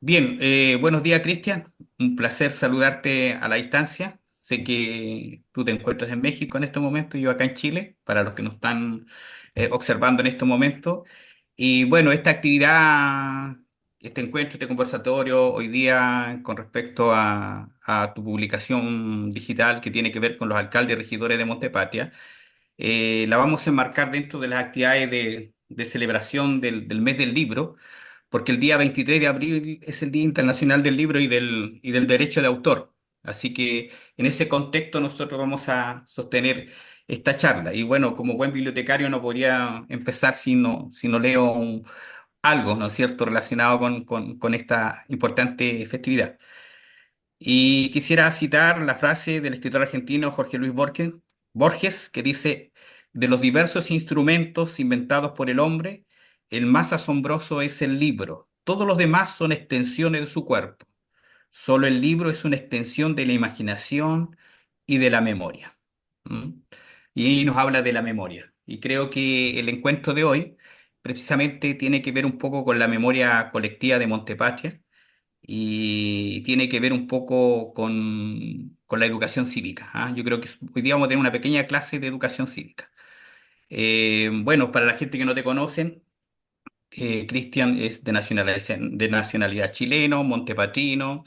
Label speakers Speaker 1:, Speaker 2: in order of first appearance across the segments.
Speaker 1: Bien, buenos días, Cristian. Un placer saludarte a la distancia. Sé que tú te encuentras en México en este momento y yo acá en Chile, para los que nos están observando en este momento. Y bueno, esta actividad, este encuentro, este conversatorio hoy día con respecto a tu publicación digital que tiene que ver con los alcaldes y regidores de Montepatria, la vamos a enmarcar dentro de las actividades de celebración del mes del libro, porque el día 23 de abril es el Día Internacional del Libro y del Derecho de Autor. Así que en ese contexto nosotros vamos a sostener esta charla. Y bueno, como buen bibliotecario no podría empezar si no leo algo, ¿no es cierto?, relacionado con esta importante festividad. Y quisiera citar la frase del escritor argentino Jorge Luis Borges, que dice: de los diversos instrumentos inventados por el hombre, el más asombroso es el libro. Todos los demás son extensiones de su cuerpo. Solo el libro es una extensión de la imaginación y de la memoria. ¿Mm? Y nos habla de la memoria. Y creo que el encuentro de hoy precisamente tiene que ver un poco con la memoria colectiva de Montepatria y tiene que ver un poco con la educación cívica. ¿Ah? Yo creo que hoy día vamos a tener una pequeña clase de educación cívica. Bueno, para la gente que no te conocen, Cristian es de nacionalidad chileno, montepatrino,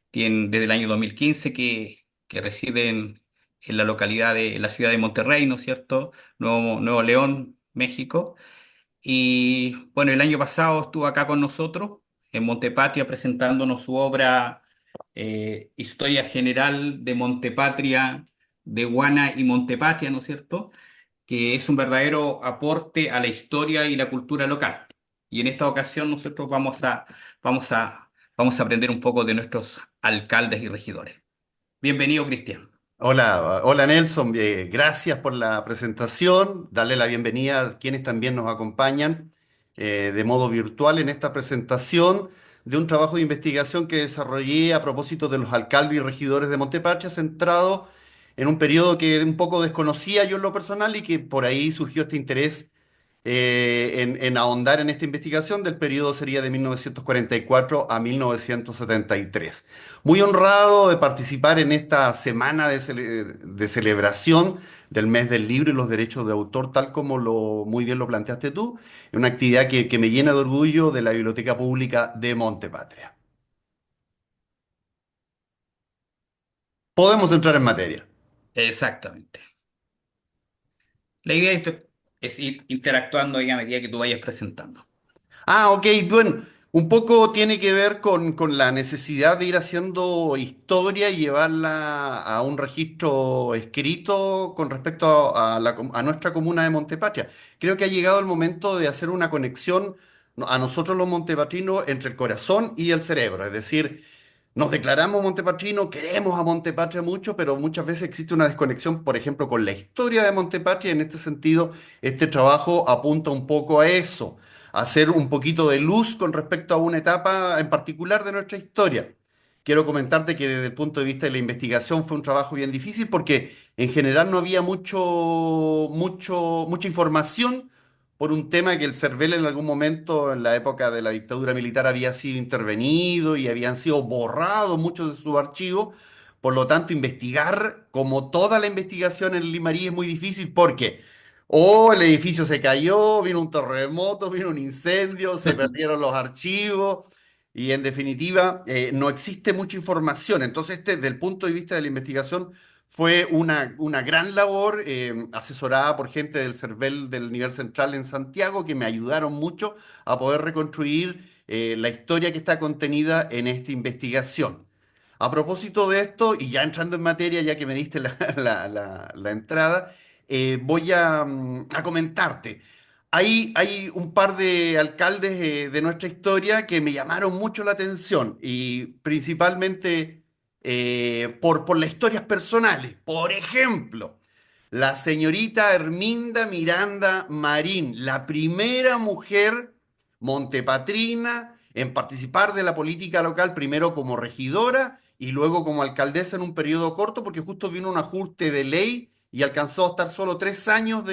Speaker 1: tiene desde el año 2015 que reside en la localidad en la ciudad de Monterrey, ¿no es cierto? Nuevo León, México. Y bueno, el año pasado estuvo acá con nosotros en Montepatria presentándonos su obra Historia General de Montepatria, de Guana y Montepatria, ¿no es cierto? Que es un verdadero aporte a la historia y la cultura local. Y en esta ocasión nosotros vamos a, vamos a aprender un poco de nuestros alcaldes y regidores. Bienvenido, Cristian.
Speaker 2: Hola Nelson, gracias por la presentación. Darle la bienvenida a quienes también nos acompañan de modo virtual en esta presentación de un trabajo de investigación que desarrollé a propósito de los alcaldes y regidores de Montepatria, centrado en un periodo que un poco desconocía yo en lo personal y que por ahí surgió este interés en ahondar en esta investigación. Del periodo sería de 1944 a 1973. Muy honrado de participar en esta semana de celebración del mes del libro y los derechos de autor, tal como muy bien lo planteaste tú, una actividad que me llena de orgullo de la Biblioteca Pública de Montepatria. Podemos entrar en materia.
Speaker 1: Exactamente. La idea es ir interactuando ahí a medida que tú vayas presentando.
Speaker 2: Ok, bueno, un poco tiene que ver con la necesidad de ir haciendo historia y llevarla a un registro escrito con respecto a nuestra comuna de Montepatria. Creo que ha llegado el momento de hacer una conexión a nosotros los montepatrinos entre el corazón y el cerebro, es decir, nos declaramos montepatrinos, queremos a Montepatria mucho, pero muchas veces existe una desconexión, por ejemplo, con la historia de Montepatria. En este sentido, este trabajo apunta un poco a eso, a hacer un poquito de luz con respecto a una etapa en particular de nuestra historia. Quiero comentarte que desde el punto de vista de la investigación fue un trabajo bien difícil porque en general no había mucha información por un tema que el CERVEL en algún momento, en la época de la dictadura militar, había sido intervenido y habían sido borrados muchos de sus archivos. Por lo tanto, investigar, como toda la investigación en Limarí, es muy difícil porque o el edificio se cayó, vino un terremoto, vino un incendio, se perdieron los archivos y en definitiva no existe mucha información. Entonces, desde el punto de vista de la investigación, fue una gran labor asesorada por gente del CERVEL del nivel central en Santiago que me ayudaron mucho a poder reconstruir la historia que está contenida en esta investigación. A propósito de esto, y ya entrando en materia, ya que me diste la entrada, voy a comentarte. Hay un par de alcaldes de nuestra historia que me llamaron mucho la atención y principalmente por las historias personales. Por ejemplo, la señorita Herminda Miranda Marín, la primera mujer montepatrina en participar de la política local, primero como regidora y luego como alcaldesa en un periodo corto, porque justo vino un ajuste de ley y alcanzó a estar solo 3 años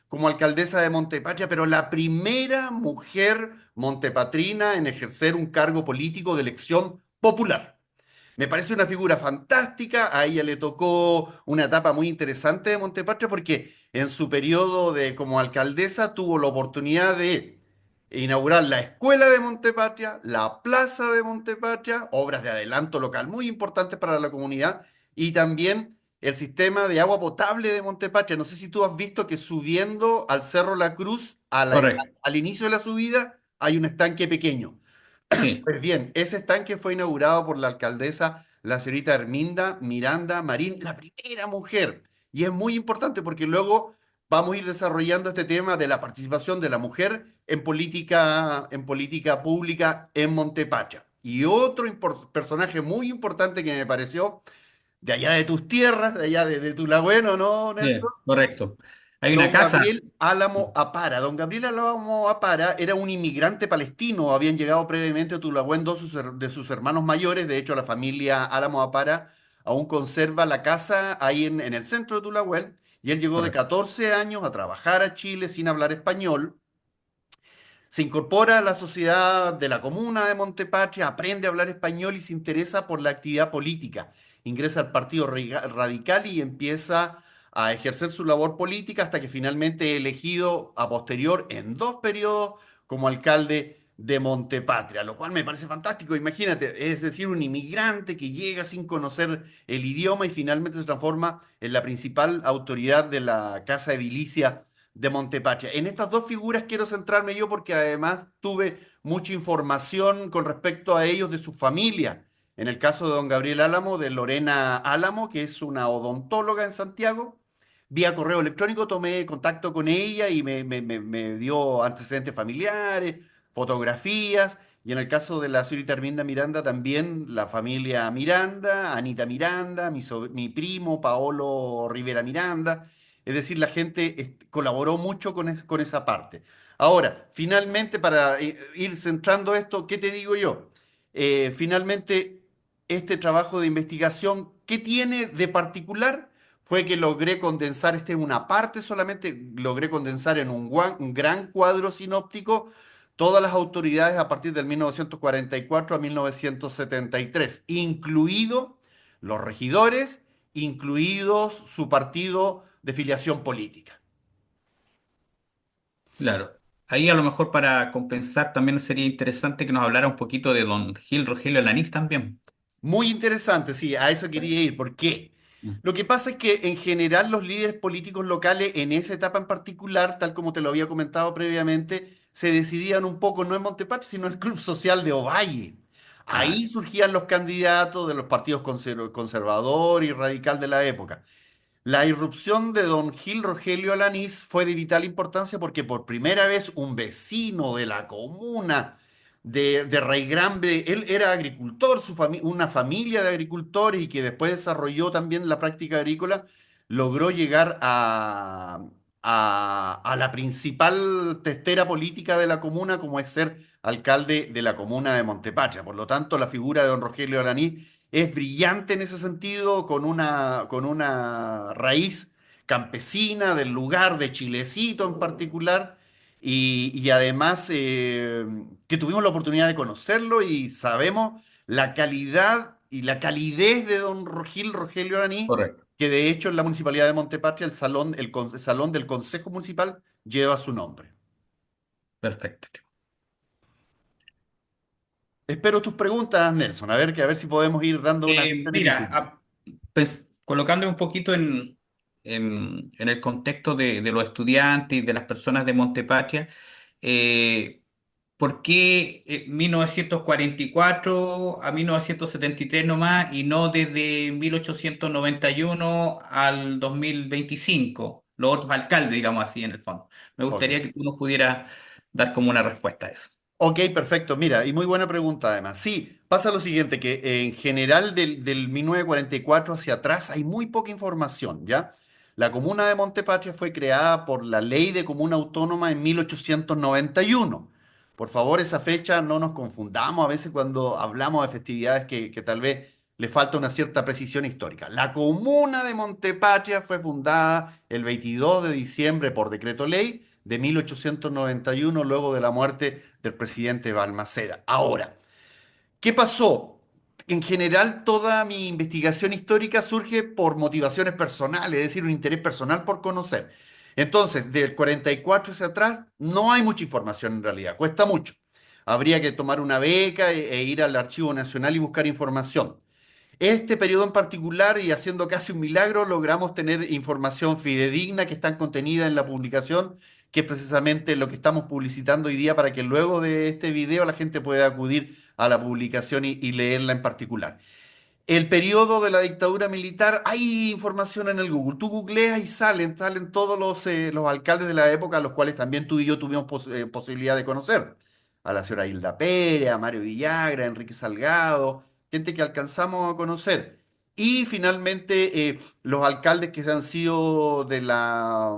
Speaker 2: como alcaldesa de Montepatria, pero la primera mujer montepatrina en ejercer un cargo político de elección popular. Me parece una figura fantástica. A ella le tocó una etapa muy interesante de Montepatria porque en su periodo de como alcaldesa tuvo la oportunidad de inaugurar la escuela de Montepatria, la plaza de Montepatria, obras de adelanto local muy importantes para la comunidad y también el sistema de agua potable de Montepatria. No sé si tú has visto que subiendo al Cerro La Cruz,
Speaker 1: Correcto.
Speaker 2: al inicio de la subida, hay un estanque pequeño.
Speaker 1: Sí,
Speaker 2: Pues bien, ese estanque fue inaugurado por la alcaldesa, la señorita Herminda Miranda Marín, la primera mujer. Y es muy importante porque luego vamos a ir desarrollando este tema de la participación de la mujer en política pública en Montepacha. Y otro personaje muy importante que me pareció, de allá de tus tierras, de allá de tu lagüeno, ¿no, Nelson?
Speaker 1: sí, correcto. Hay una
Speaker 2: Don
Speaker 1: casa.
Speaker 2: Gabriel Álamo Apara. Don Gabriel Álamo Apara era un inmigrante palestino. Habían llegado previamente a Tulagüén dos de sus hermanos mayores. De hecho, la familia Álamo Apara aún conserva la casa ahí en el centro de Tulagüén. Y él llegó de
Speaker 1: Correcto.
Speaker 2: 14 años a trabajar a Chile sin hablar español. Se incorpora a la sociedad de la comuna de Montepatria, aprende a hablar español y se interesa por la actividad política. Ingresa al Partido Radical y empieza a ejercer su labor política hasta que finalmente es elegido a posterior en dos periodos como alcalde de Montepatria, lo cual me parece fantástico. Imagínate, es decir, un inmigrante que llega sin conocer el idioma y finalmente se transforma en la principal autoridad de la casa edilicia de Montepatria. En estas dos figuras quiero centrarme yo porque además tuve mucha información con respecto a ellos de su familia. En el caso de don Gabriel Álamo, de Lorena Álamo, que es una odontóloga en Santiago, vía correo electrónico tomé contacto con ella y me dio antecedentes familiares, fotografías. Y en el caso de la señorita Arminda Miranda, también la familia Miranda, Anita Miranda, mi primo Paolo Rivera Miranda. Es decir, la gente colaboró mucho con esa parte. Ahora, finalmente, para ir centrando esto, ¿qué te digo yo? Finalmente, este trabajo de investigación, ¿qué tiene de particular? Fue que logré condensar, este es una parte solamente, logré condensar en un gran cuadro sinóptico todas las autoridades a partir del 1944 a 1973, incluido los regidores, incluidos su partido de filiación política.
Speaker 1: Claro. Ahí a lo mejor para compensar también sería interesante que nos hablara un poquito de don Gil Rogelio Lanís también.
Speaker 2: Muy interesante, sí, a eso quería ir. ¿Por qué?
Speaker 1: Mm.
Speaker 2: Lo que pasa es que en general los líderes políticos locales en esa etapa en particular, tal como te lo había comentado previamente, se decidían un poco no en Montepatrio, sino en el Club Social de Ovalle.
Speaker 1: Ah,
Speaker 2: Ahí surgían los candidatos de los partidos conservador y radical de la época. La irrupción de don Gil Rogelio Alanís fue de vital importancia porque por primera vez un vecino de la comuna de Raigrambre, él era agricultor, una familia de agricultores y que después desarrolló también la práctica agrícola, logró llegar a la principal testera política de la comuna como es ser alcalde de la comuna de Montepatria. Por lo tanto, la figura de don Rogelio Alanís es brillante en ese sentido, con una raíz campesina del lugar, de Chilecito en particular, y además que tuvimos la oportunidad de conocerlo y sabemos la calidad y la calidez de don Gil Rogelio Araní,
Speaker 1: correcto.
Speaker 2: que de hecho en la Municipalidad de Montepatria el salón del Consejo Municipal lleva su nombre.
Speaker 1: Perfecto.
Speaker 2: Espero tus preguntas, Nelson, a ver si podemos ir dando una visión
Speaker 1: Mira,
Speaker 2: epístola.
Speaker 1: pues colocando un poquito en el contexto de los estudiantes y de las personas de Montepatria, eh, ¿por qué 1944 a 1973 nomás y no desde 1891 al 2025? Los otros alcaldes, digamos así, en el fondo. Me
Speaker 2: Ok.
Speaker 1: gustaría que tú nos pudieras dar como una respuesta a eso.
Speaker 2: Ok, perfecto. Mira, y muy buena pregunta además. Sí, pasa lo siguiente, que en general del 1944 hacia atrás hay muy poca información, ¿ya? La comuna de Montepatria fue creada por la Ley de Comuna Autónoma en 1891. Por favor, esa fecha no nos confundamos a veces cuando hablamos de festividades que tal vez le falta una cierta precisión histórica. La comuna de Montepatria fue fundada el 22 de diciembre por decreto ley de 1891, luego de la muerte del presidente Balmaceda. Ahora, ¿qué pasó? En general, toda mi investigación histórica surge por motivaciones personales, es decir, un interés personal por conocer. Entonces, del 44 hacia atrás, no hay mucha información en realidad, cuesta mucho. Habría que tomar una beca e ir al Archivo Nacional y buscar información. Este periodo en particular, y haciendo casi un milagro, logramos tener información fidedigna que está contenida en la publicación, que es precisamente lo que estamos publicitando hoy día para que luego de este video la gente pueda acudir a la publicación y leerla en particular. El periodo de la dictadura militar, hay información en el Google. Tú googleas y salen todos los alcaldes de la época, a los cuales también tú y yo tuvimos posibilidad de conocer. A la señora Hilda Pérez, a Mario Villagra, a Enrique Salgado, gente que alcanzamos a conocer. Y finalmente, los alcaldes que han sido de la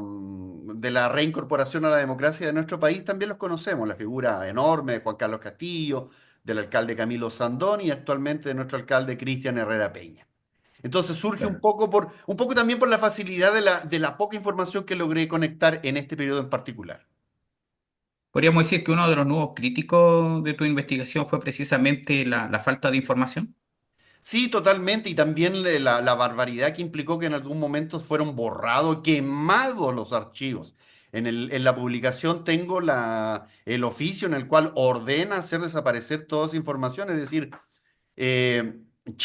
Speaker 2: reincorporación a la democracia de nuestro país también los conocemos. La figura enorme de Juan Carlos Castillo, del alcalde Camilo Sandón y actualmente de nuestro alcalde Cristian Herrera Peña. Entonces surge
Speaker 1: Claro.
Speaker 2: un poco también por la facilidad de la poca información que logré conectar en este periodo en particular.
Speaker 1: Podríamos decir que uno de los nuevos críticos de tu investigación fue precisamente la falta de información.
Speaker 2: Sí, totalmente, y también la barbaridad que implicó que en algún momento fueron borrados, quemados los archivos. En la publicación tengo el oficio en el cual ordena hacer desaparecer toda esa información, es decir, Eh, el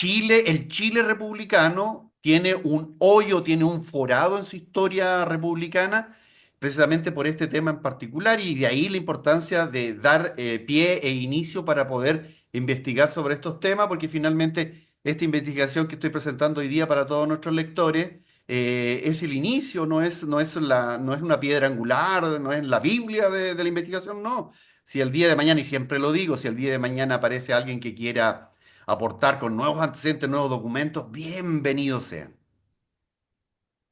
Speaker 2: Chile republicano tiene un hoyo, tiene un forado en su historia republicana, precisamente por este tema en particular, y de ahí la importancia de dar pie e inicio para poder investigar sobre estos temas, porque finalmente esta investigación que estoy presentando hoy día para todos nuestros lectores es el inicio, no es una piedra angular, no es la Biblia de la investigación, no. Si el día de mañana, y siempre lo digo, si el día de mañana aparece alguien que quiera aportar con nuevos antecedentes, nuevos documentos, bienvenidos sean.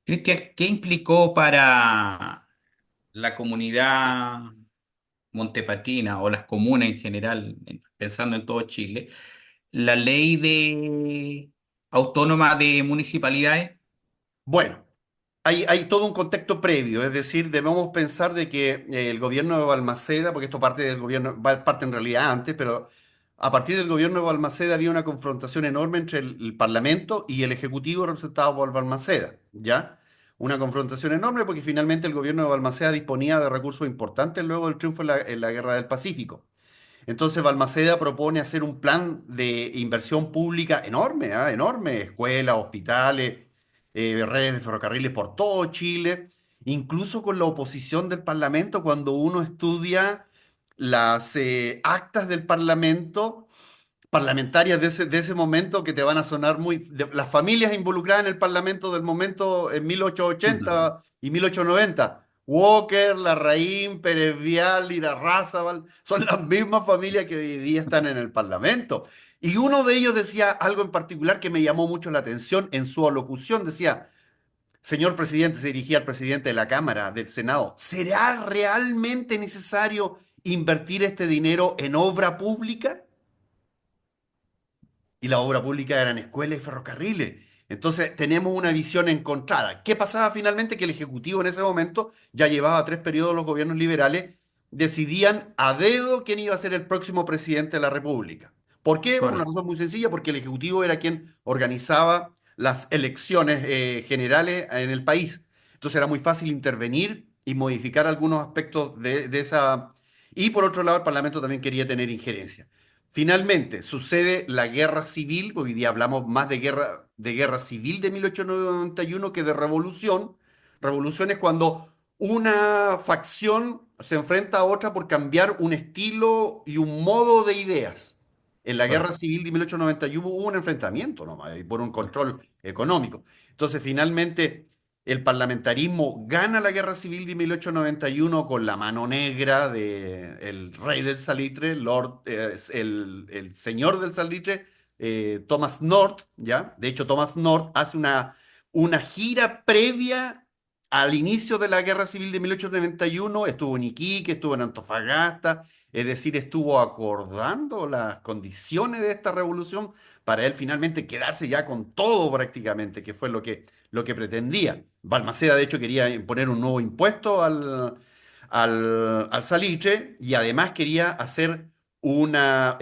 Speaker 1: Cristian, ¿qué implicó para la comunidad montepatina o las comunas en general, pensando en todo Chile, la ley de autónoma de municipalidades?
Speaker 2: Bueno, hay todo un contexto previo, es decir, debemos pensar de que el gobierno de Balmaceda, porque esto parte del gobierno, parte en realidad antes, pero a partir del gobierno de Balmaceda había una confrontación enorme entre el Parlamento y el Ejecutivo representado por Balmaceda, ¿ya? Una confrontación enorme porque finalmente el gobierno de Balmaceda disponía de recursos importantes luego del triunfo en la Guerra del Pacífico. Entonces Balmaceda propone hacer un plan de inversión pública enorme, ¿ah? Enorme, escuelas, hospitales, redes de ferrocarriles por todo Chile, incluso con la oposición del Parlamento, cuando uno estudia las actas del Parlamento parlamentarias de ese momento que te van a sonar las familias involucradas en el Parlamento del momento en 1880 y 1890. Walker, Larraín, Pérez Vial, Irarrázaval, son las mismas familias que hoy día están en el Parlamento. Y uno de ellos decía algo en particular que me llamó mucho la atención en su alocución. Decía, señor presidente, se dirigía al presidente de la Cámara, del Senado, ¿será realmente necesario invertir este dinero en obra pública? Y la obra pública eran escuelas y ferrocarriles. Entonces tenemos una visión encontrada. ¿Qué pasaba finalmente? Que el Ejecutivo en ese momento ya llevaba 3 periodos los gobiernos liberales, decidían a dedo quién iba a ser el próximo presidente de la República. ¿Por qué? Por una
Speaker 1: Correcto.
Speaker 2: razón muy sencilla, porque el Ejecutivo era quien organizaba las elecciones generales en el país. Entonces era muy fácil intervenir y modificar algunos aspectos de esa... Y por otro lado, el Parlamento también quería tener injerencia. Finalmente, sucede la guerra civil, hoy día hablamos más de guerra civil de 1891 que de revolución. Revolución es cuando una facción se enfrenta a otra por cambiar un estilo y un modo de ideas. En la guerra
Speaker 1: Correcto.
Speaker 2: civil de 1891 hubo un enfrentamiento nomás, y por un
Speaker 1: Correcto.
Speaker 2: control económico. Entonces, finalmente, el parlamentarismo gana la guerra civil de 1891 con la mano negra del rey del salitre, el señor del salitre, Thomas North, ¿ya? De hecho, Thomas North hace una gira previa al inicio de la Guerra Civil de 1891 estuvo en Iquique, estuvo en Antofagasta, es decir, estuvo acordando las condiciones de esta revolución para él finalmente quedarse ya con todo prácticamente, que fue lo que pretendía. Balmaceda, de hecho, quería imponer un nuevo impuesto al salitre y además quería hacer la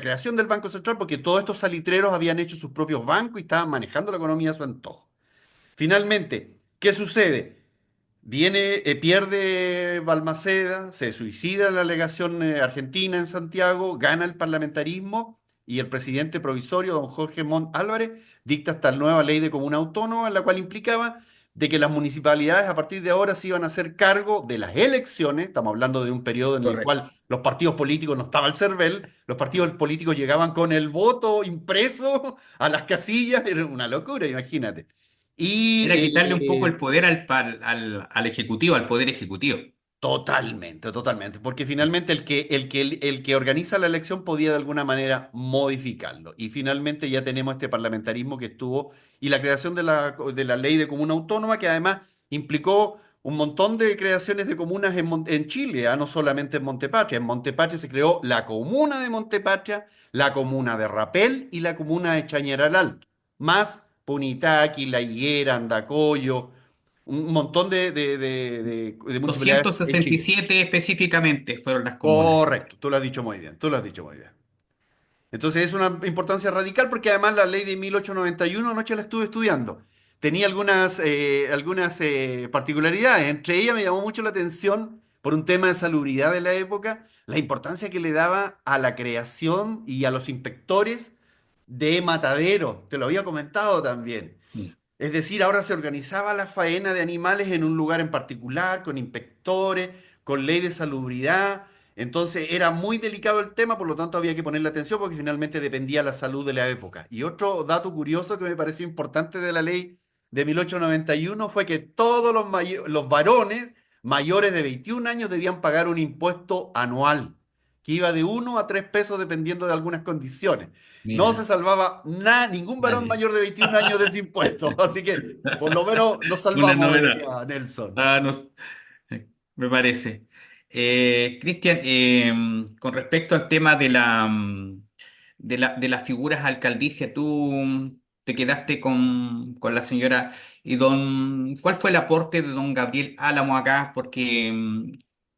Speaker 2: creación del Banco Central porque todos estos salitreros habían hecho sus propios bancos y estaban manejando la economía a su antojo. Finalmente, ¿qué sucede? Pierde Balmaceda, se suicida la legación argentina en Santiago, gana el parlamentarismo y el presidente provisorio, don Jorge Montt Álvarez, dicta esta nueva ley de comuna autónoma, la cual implicaba de que las municipalidades a partir de ahora se iban a hacer cargo de las elecciones. Estamos hablando de un periodo en el
Speaker 1: Correcto.
Speaker 2: cual los partidos políticos no estaba el CERVEL, los partidos políticos llegaban con el voto impreso a las casillas, era una locura, imagínate. Y
Speaker 1: Era quitarle un poco el poder al ejecutivo, al poder ejecutivo.
Speaker 2: totalmente, totalmente, porque finalmente el que organiza la elección podía de alguna manera modificarlo. Y finalmente ya tenemos este parlamentarismo que estuvo y la creación de la ley de comuna autónoma que además implicó un montón de creaciones de comunas en Chile, no solamente en Montepatria. En Montepatria se creó la comuna de Montepatria, la comuna de Rapel y la comuna de Chañaral Alto, más Punitaqui, La Higuera, Andacollo, un montón de municipalidades
Speaker 1: doscientos
Speaker 2: en
Speaker 1: sesenta y
Speaker 2: Chile.
Speaker 1: siete específicamente fueron las comunas.
Speaker 2: Correcto, tú lo has dicho muy bien, tú lo has dicho muy bien. Entonces es una importancia radical porque además la ley de 1891 anoche la estuve estudiando. Tenía algunas particularidades, entre ellas me llamó mucho la atención por un tema de salubridad de la época, la importancia que le daba a la creación y a los inspectores de mataderos. Te lo había comentado también.
Speaker 1: Mm.
Speaker 2: Es decir, ahora se organizaba la faena de animales en un lugar en particular, con inspectores, con ley de salubridad. Entonces era muy delicado el tema, por lo tanto había que ponerle atención porque finalmente dependía la salud de la época. Y otro dato curioso que me pareció importante de la ley de 1891 fue que todos los varones mayores de 21 años debían pagar un impuesto anual, que iba de 1 a 3 pesos dependiendo de alguas condiciones. No se
Speaker 1: Mira,
Speaker 2: salvaba ningún varón
Speaker 1: nadie.
Speaker 2: mayor de 21 años de ese impuesto. Así que por lo menos nos
Speaker 1: Una
Speaker 2: salvamos,
Speaker 1: novedad.
Speaker 2: decía Nelson.
Speaker 1: Ah, no, me parece. Cristian, con respecto al tema de las figuras alcaldicias, tú te quedaste con la señora y ¿cuál fue el aporte de don Gabriel Álamo acá? Porque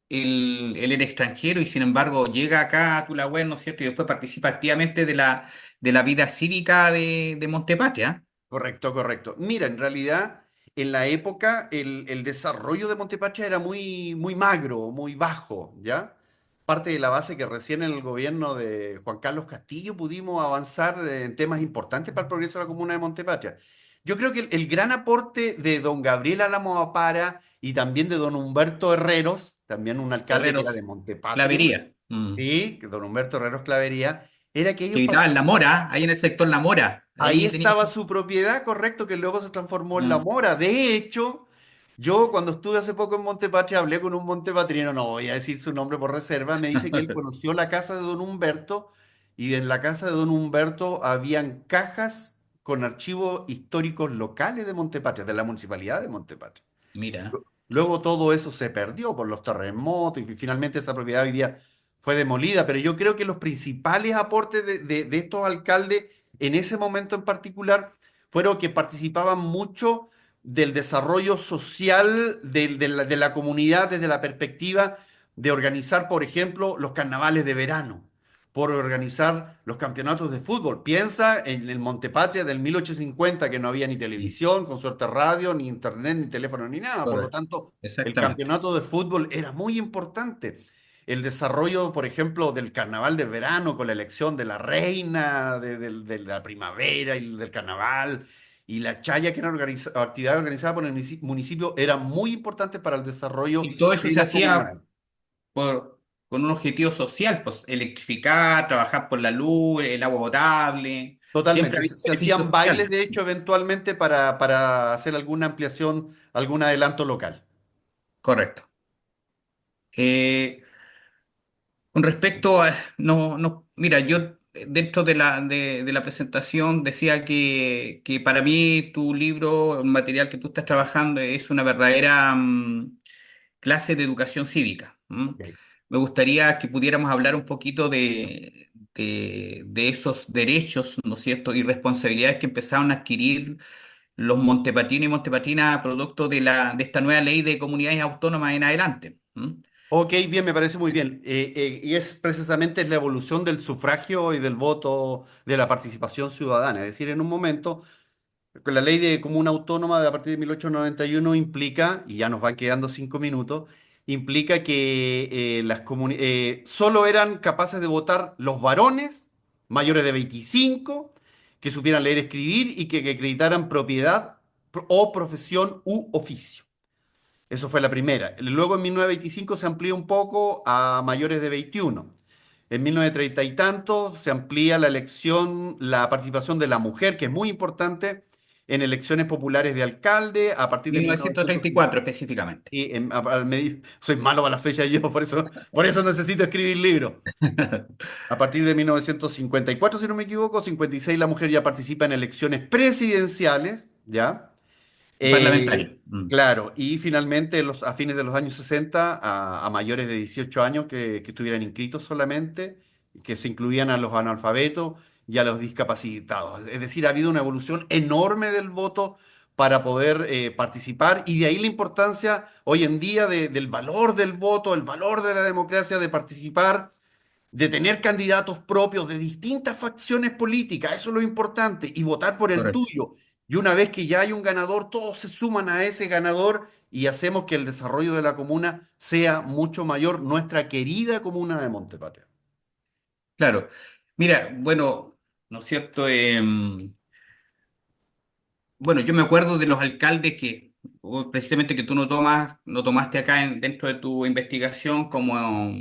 Speaker 1: él era extranjero y sin embargo llega acá a Tulahuén, ¿no es cierto? Y después participa activamente de la vida cívica de Montepatria.
Speaker 2: Correcto, correcto. Mira, en realidad, en la época, el desarrollo de Montepatria era muy magro, muy bajo, ¿ya? Parte de la base que recién en el gobierno de Juan Carlos Castillo pudimos avanzar en temas importantes para el progreso de la comuna de Montepatria. Yo creo que el gran aporte de don Gabriel Álamo Apara y también de don Humberto Herreros, también un alcalde que era de
Speaker 1: Herreros
Speaker 2: Montepatria,
Speaker 1: Clavería.
Speaker 2: sí, que don Humberto Herreros Clavería, era que
Speaker 1: Que
Speaker 2: ellos
Speaker 1: habitaba en La Mora, ahí en el sector La Mora.
Speaker 2: ahí
Speaker 1: Ahí tenía.
Speaker 2: estaba su propiedad, correcto, que luego se transformó en La
Speaker 1: Mm.
Speaker 2: Mora. De hecho, yo cuando estuve hace poco en Montepatria hablé con un montepatriano, no voy a decir su nombre por reserva, me dice que él conoció la casa de don Humberto y en la casa de don Humberto habían cajas con archivos históricos locales de Montepatria, de la municipalidad de Montepatria.
Speaker 1: Mira,
Speaker 2: Luego todo eso se perdió por los terremotos y finalmente esa propiedad hoy día fue demolida, pero yo creo que los principales aportes de estos alcaldes en ese momento en particular fueron que participaban mucho del desarrollo social de la comunidad desde la perspectiva de organizar, por ejemplo, los carnavales de verano, por organizar los campeonatos de fútbol. Piensa en el Montepatria del 1850, que no había ni
Speaker 1: sí,
Speaker 2: televisión, con suerte radio, ni internet, ni teléfono, ni nada. Por lo
Speaker 1: correcto.
Speaker 2: tanto, el
Speaker 1: Exactamente.
Speaker 2: campeonato de fútbol era muy importante. El desarrollo, por ejemplo, del carnaval de verano con la elección de la reina de la primavera y del carnaval y la chaya, que era actividad organizada por el municipio, era muy importante para el desarrollo
Speaker 1: Y todo eso
Speaker 2: de
Speaker 1: se
Speaker 2: la
Speaker 1: hacía
Speaker 2: comunidad.
Speaker 1: con un objetivo social, pues electrificar, trabajar por la luz, el agua potable. Siempre
Speaker 2: Totalmente.
Speaker 1: había
Speaker 2: Se
Speaker 1: beneficios
Speaker 2: hacían bailes,
Speaker 1: sociales.
Speaker 2: de hecho, eventualmente para hacer alguna ampliación, algún adelanto local.
Speaker 1: Correcto. Eh, con respecto a, no, no, mira, yo dentro de la presentación decía que para mí tu libro, el material que tú estás trabajando, es una verdadera clase de educación cívica.
Speaker 2: Ok.
Speaker 1: Me gustaría que pudiéramos hablar un poquito de esos derechos, ¿no es cierto?, y responsabilidades que empezaron a adquirir los montepatinos y montepatinas producto de esta nueva ley de comunidades autónomas en adelante.
Speaker 2: Ok, bien, me parece muy bien. Y es precisamente la evolución del sufragio y del voto, de la participación ciudadana. Es decir, en un momento, con la ley de comuna autónoma de a partir de 1891 implica, y ya nos van quedando 5 minutos, implica que solo eran capaces de votar los varones mayores de 25, que supieran leer y escribir y que acreditaran propiedad o profesión u oficio. Eso fue la primera. Luego en 1925 se amplía un poco a mayores de 21. En 1930 y tanto se amplía la elección, la participación de la mujer, que es muy importante, en elecciones populares de alcalde a partir de 1950.
Speaker 1: 1934 específicamente.
Speaker 2: Y soy malo para las fechas yo, por eso necesito escribir libros. A partir de 1954, si no me equivoco, 56 la mujer ya participa en elecciones presidenciales, ¿ya?
Speaker 1: Y parlamentario.
Speaker 2: Claro, y finalmente a fines de los años 60 a mayores de 18 años que estuvieran inscritos solamente, que se incluían a los analfabetos y a los discapacitados. Es decir, ha habido una evolución enorme del voto para poder participar y de ahí la importancia hoy en día del valor del voto, el valor de la democracia, de participar, de tener candidatos propios de distintas facciones políticas, eso es lo importante, y votar por el
Speaker 1: Correcto.
Speaker 2: tuyo. Y una vez que ya hay un ganador, todos se suman a ese ganador y hacemos que el desarrollo de la comuna sea mucho mayor, nuestra querida comuna de Montepatria.
Speaker 1: Claro. Mira, bueno, ¿no es cierto? Bueno, yo me acuerdo de los alcaldes o precisamente que tú no tomaste acá dentro de tu investigación, como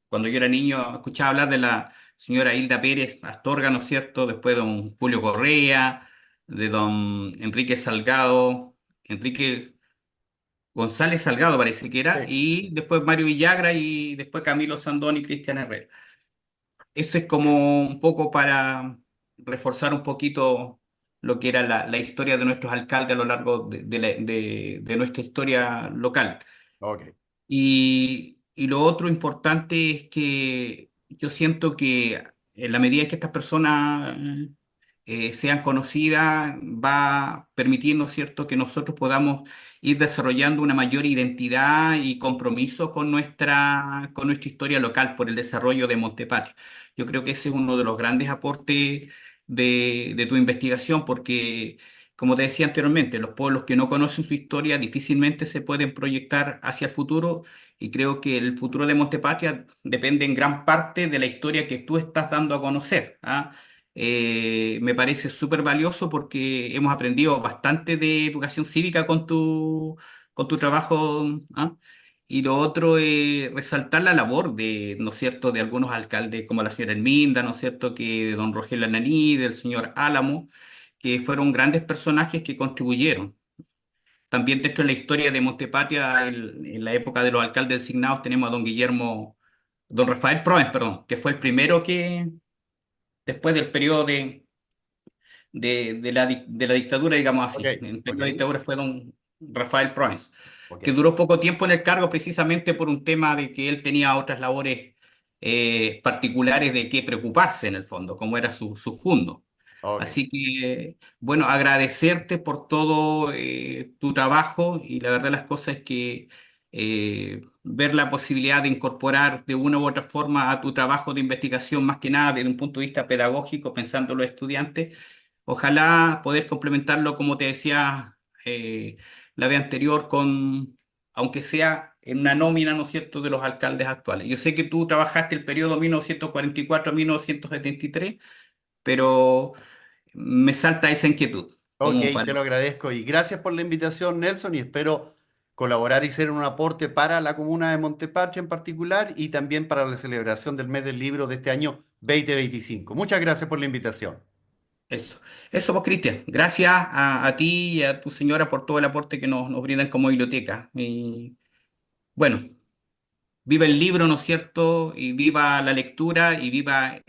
Speaker 1: cuando yo era niño, escuchaba hablar de la señora Hilda Pérez Astorga, ¿no es cierto? Después don Julio Correa, de don Enrique Salgado, Enrique González Salgado parece que era,
Speaker 2: Sí.
Speaker 1: y después Mario Villagra y después Camilo Sandón y Cristian Herrera. Eso es como un poco para reforzar un poquito lo que era la historia de nuestros alcaldes a lo largo de nuestra historia local.
Speaker 2: Ok,
Speaker 1: Y lo otro importante es que yo siento que en la medida en que estas personas sean conocidas, va a permitirnos, ¿cierto?, que nosotros podamos ir desarrollando una mayor identidad y compromiso con nuestra historia local por el desarrollo de Montepatria. Yo creo que ese es uno de los grandes aportes de tu investigación, porque, como te decía anteriormente, los pueblos que no conocen su historia difícilmente se pueden proyectar hacia el futuro, y creo que el futuro de Montepatria depende en gran parte de la historia que tú estás dando a conocer. ¿Ah? Me parece súper valioso porque hemos aprendido bastante de educación cívica con tu trabajo. ¿Ah? Y lo otro es resaltar la labor de, ¿no es cierto?, de algunos alcaldes como la señora Herminda, ¿no es cierto?, que de don Rogelio Ananí, del señor Álamo, que fueron grandes personajes que contribuyeron. También dentro de la historia de Montepatria, en la época de los alcaldes designados, tenemos a don Rafael Proens, perdón, que fue el primero que, después del periodo de la dictadura, digamos
Speaker 2: ok,
Speaker 1: así, en el
Speaker 2: ok,
Speaker 1: periodo de dictadura fue don Rafael Proens,
Speaker 2: ok,
Speaker 1: que duró poco tiempo en el cargo precisamente por un tema de que él tenía otras labores particulares de qué preocuparse en el fondo, como era su fundo.
Speaker 2: ok.
Speaker 1: Así que, bueno, agradecerte por todo tu trabajo, y la verdad las cosas es que ver la posibilidad de incorporar de una u otra forma a tu trabajo de investigación, más que nada desde un punto de vista pedagógico, pensando en los estudiantes, ojalá poder complementarlo, como te decía la vez anterior, aunque sea en una nómina, ¿no es cierto?, de los alcaldes actuales. Yo sé que tú trabajaste el periodo 1944 a 1973, pero me salta esa inquietud,
Speaker 2: Ok,
Speaker 1: como para...
Speaker 2: te lo agradezco y gracias por la invitación, Nelson, y espero colaborar y ser un aporte para la comuna de Montepatria en particular y también para la celebración del mes del libro de este año 2025. Muchas gracias por la invitación.
Speaker 1: Eso, eso pues, Cristian. Gracias a ti y a tu señora por todo el aporte que nos brindan como biblioteca. Y bueno, viva el libro, ¿no es cierto? Y viva la lectura y viva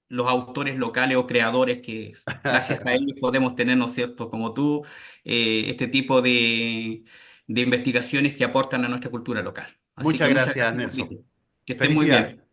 Speaker 1: los autores locales o creadores que gracias a ellos podemos tener, ¿no es cierto?, como tú, este tipo de investigaciones que aportan a nuestra cultura local. Así que
Speaker 2: Muchas
Speaker 1: muchas
Speaker 2: gracias,
Speaker 1: gracias,
Speaker 2: Nelson.
Speaker 1: Cristian. Que estés muy
Speaker 2: Felicidades.
Speaker 1: bien.